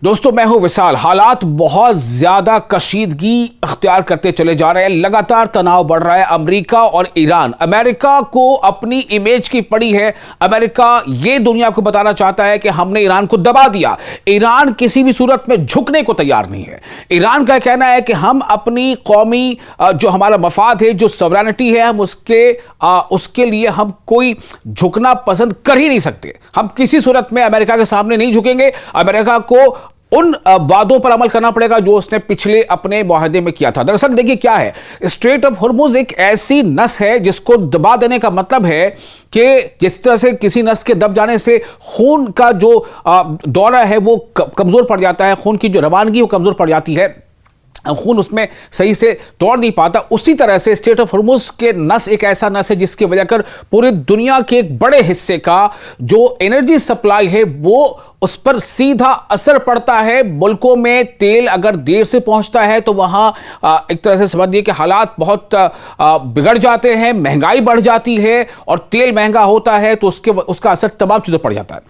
दोस्तों मैं हूं विशाल। हालात बहुत ज्यादा कशीदगी अख्तियार करते चले जा रहे हैं। लगातार तनाव बढ़ रहा है। अमेरिका और ईरान, अमेरिका को अपनी इमेज की पड़ी है। अमेरिका ये दुनिया को बताना चाहता है कि हमने ईरान को दबा दिया। ईरान किसी भी सूरत में झुकने को तैयार नहीं है। ईरान का कहना है कि हम अपनी कौमी जो हमारा मफाद है, जो सवरेनिटी है, हम उसके लिए हम कोई झुकना पसंद कर ही नहीं सकते। हम किसी सूरत में अमेरिका के सामने नहीं झुकेंगे। अमेरिका को उन वादों पर अमल करना पड़ेगा जो उसने पिछले अपने मुआहदे में किया था। दरअसल देखिए क्या है, स्ट्रेट ऑफ हॉर्मुज एक ऐसी नस है जिसको दबा देने का मतलब है कि जिस तरह से किसी नस के दब जाने से खून का जो दौरा है वो कमजोर पड़ जाता है, खून की जो रवानगी वो कमजोर पड़ जाती है, खून उसमें सही से दौड़ नहीं पाता। उसी तरह से स्ट्रेट ऑफ हॉर्मुज के नस एक ऐसा नस है जिसकी वजह कर पूरी दुनिया के एक बड़े हिस्से का जो एनर्जी सप्लाई है वो उस पर सीधा असर पड़ता है। मुल्कों में तेल अगर देर से पहुंचता है तो वहां एक तरह से समझिए कि हालात बहुत बिगड़ जाते हैं, महंगाई बढ़ जाती है, और तेल महंगा होता है तो उसका असर तमाम चीजों पर जाता है।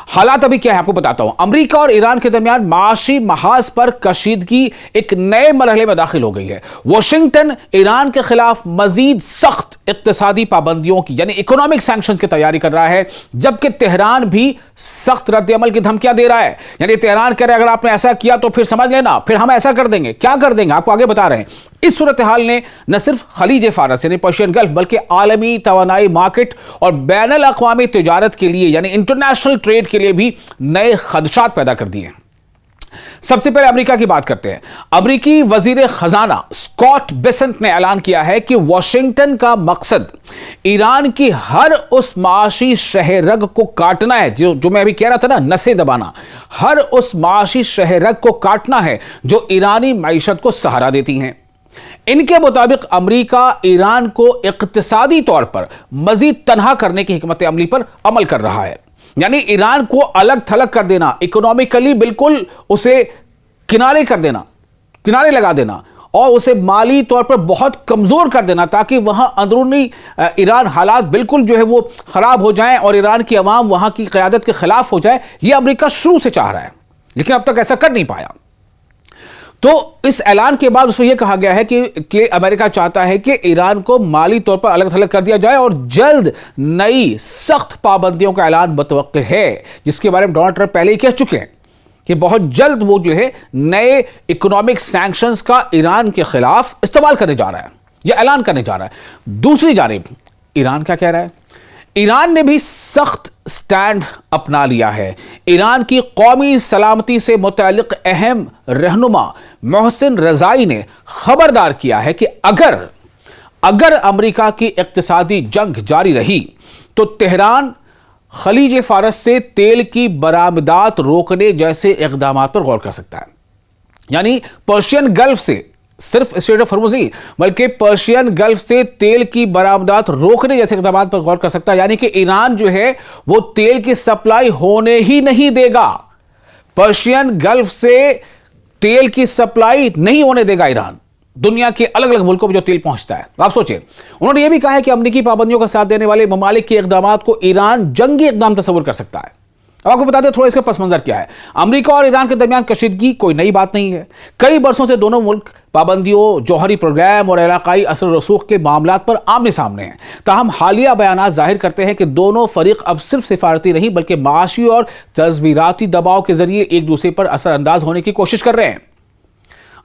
हालात अभी क्या है आपको बताता हूं। अमेरिका और ईरान के दरमियान माशी महाज पर कशीदगी एक नए मरहले में दाखिल हो गई है। वाशिंगटन ईरान के खिलाफ मजीद सख्त इक्तिसादी पाबंदियों की यानी इकोनॉमिक सैंक्शंस की तैयारी कर रहा है, जबकि तेहरान भी सख्त रद्द-ए-अमल की धमकियां दे रहा है। यानी तेहरान कह रहा है अगर आपने ऐसा किया तो फिर समझ लेना, फिर हम ऐसा कर देंगे। क्या कर देंगे आपको आगे बता रहे हैं। इस सूरत हाल ने न सिर्फ खलीज फारस यानी पर्शियन गल्फ बल्कि आलमी तवानाई मार्केट और बैनुल अक़वामी तिजारत के लिए यानी इंटरनेशनल ट्रेड के लिए भी नए खदशात पैदा कर दिए हैं। सबसे पहले अमेरिका की बात करते हैं। अमेरिकी वजीर खजाना स्कॉट बेसेंट ने ऐलान किया है कि वाशिंगटन का मकसद ईरान की हर उस माशी शहरग को काटना है जो मैं अभी कह रहा था ना, नसें दबाना। हर उस माशी शहरग को काटना है जो ईरानी मईशत को सहारा देती हैं। इनके मुताबिक अमेरिका ईरान को इक्तिसादी तौर पर मजीद तनहा करने की हिकमत अमली पर अमल कर रहा है। यानी ईरान को अलग थलग कर देना, इकोनॉमिकली बिल्कुल उसे किनारे कर देना, किनारे लगा देना, और उसे माली तौर पर बहुत कमजोर कर देना ताकि वहां अंदरूनी ईरान हालात बिल्कुल जो है वो खराब हो जाएं और ईरान की अवाम वहां की क़यादत के खिलाफ हो जाए। यह अमेरिका शुरू से चाह रहा है लेकिन अब तक ऐसा कर नहीं पाया। तो इस ऐलान के बाद उसमें यह कहा गया है कि अमेरिका चाहता है कि ईरान को माली तौर पर अलग थलग कर दिया जाए और जल्द नई सख्त पाबंदियों का ऐलान मुतवक्किल है, जिसके बारे में डोनाल्ड ट्रंप पहले ही कह चुके हैं कि बहुत जल्द वो जो है नए इकोनॉमिक सैंक्शंस का ईरान के खिलाफ इस्तेमाल करने जा रहा है या ऐलान करने जा रहा है। दूसरी जानिब ईरान क्या कह रहा है। ईरान ने भी सख्त स्टैंड अपना लिया है। ईरान की कौमी सलामती से मुतालिक अहम रहनुमा मोहसिन रजाई ने खबरदार किया है कि अगर अमेरिका की इक्तिसादी जंग जारी रही तो तेहरान खलीज फारस से तेल की बरामदात रोकने जैसे इक़दामात पर गौर कर सकता है। यानी पर्शियन गल्फ से, सिर्फ स्ट्रेट ऑफ हॉर्मुज नहीं बल्कि पर्शियन गल्फ से तेल की बरामदात रोकने जैसे इक़दामात पर गौर कर सकता है। यानी कि ईरान जो है वो तेल की सप्लाई होने ही नहीं देगा। पर्शियन गल्फ से तेल की सप्लाई नहीं होने देगा ईरान, दुनिया के अलग अलग मुल्कों में जो तेल पहुंचता है। आप सोचिए, उन्होंने यह भी कहा है कि अमेरिकी पाबंदियों का साथ देने वाले ममालिक के इक़दामात को ईरान जंगी इक़दाम तस्वुर कर सकता है। अब आपको बता दें थोड़ा इसका पस मंजर क्या है। अमेरिका और ईरान के दरमियान कशीदगी कोई नई बात नहीं है। कई बरसों से दोनों मुल्क पाबंदियों, जौहरी प्रोग्राम और इलाकाई असर रसूख के मामलात पर आमने सामने हैं। ताहम हालिया बयानात जाहिर करते हैं कि दोनों फरीक अब सिर्फ सिफारती नहीं बल्कि माशी और तज़वीराती दबाव के जरिए एक दूसरे पर असरअंदाज होने की कोशिश कर रहे हैं।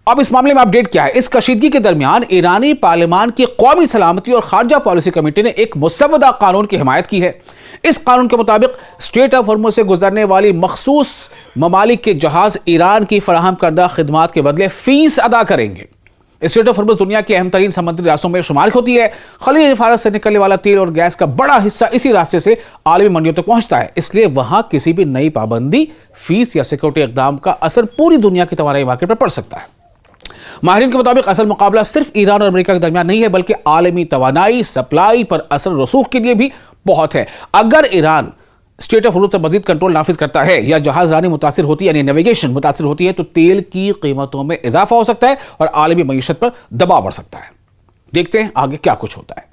अब इस मामले में अपडेट क्या है। इस कशीदगी के दरमियान ईरानी पार्लियामान की कौमी सलामती और खारजा पॉलिसी कमेटी ने एक मुसव्वदा कानून की हिमायत की है। इस कानून के मुताबिक स्ट्रेट ऑफ हॉर्मुज से गुजरने वाली मखसूस ममालिक के जहाज ईरान की फराहम करदा खिदमात के बदले फीस अदा करेंगे। स्ट्रेट ऑफ हॉर्मुज दुनिया की अहम तरीन समुद्री रास्तों में शुमार होती है। खलीज फारस से निकलने वाला तेल और गैस का बड़ा हिस्सा इसी रास्ते से आलमी मंडियों तक पहुंचता है। इसलिए वहां किसी भी नई पाबंदी, फीस या सिक्योरिटी इक़दाम का असर पूरी दुनिया की तवानाई मार्केट पर पड़ सकता है। माहिरीन के मुताबिक असल मुकाबला सिर्फ ईरान और अमेरिका के दरमियान नहीं है बल्कि आलमी तवानाई सप्लाई पर असर रसूख के लिए भी बहुत है। अगर ईरान स्ट्रेट ऑफ हॉर्मुज पर मजीद कंट्रोल नाफिज करता है या जहाजरानी मुतासिर होती है यानी नेविगेशन मुतासिर होती है तो तेल की कीमतों में इजाफा हो सकता है और आलमी मईशत पर दबाव बढ़ सकता है। देखते हैं आगे क्या कुछ होता है।